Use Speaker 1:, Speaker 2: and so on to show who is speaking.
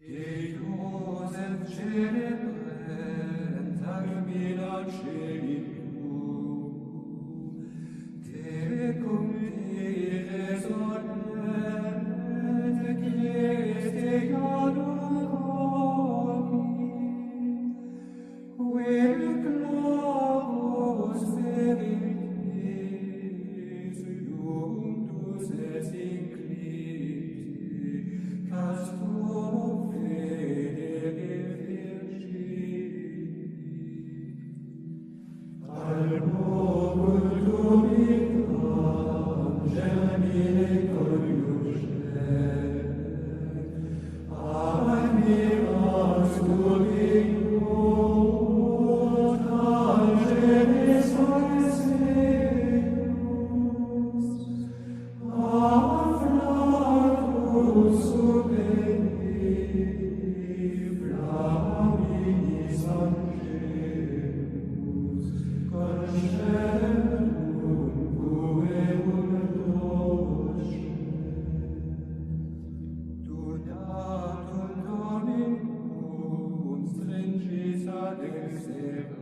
Speaker 1: Joseph celebrent armina celium, tecum Dei resornet, ecclesiae iadum comi, vel clavus veritas, iunctus es inclipti, castum fede virgini. Al novum Dominam germine coniuget, admiras Dominus, tangenes Pharisæus, afflatus subeni, flaminis angelus, concelum cueum docet. Donatum Dominum stringis ad exere,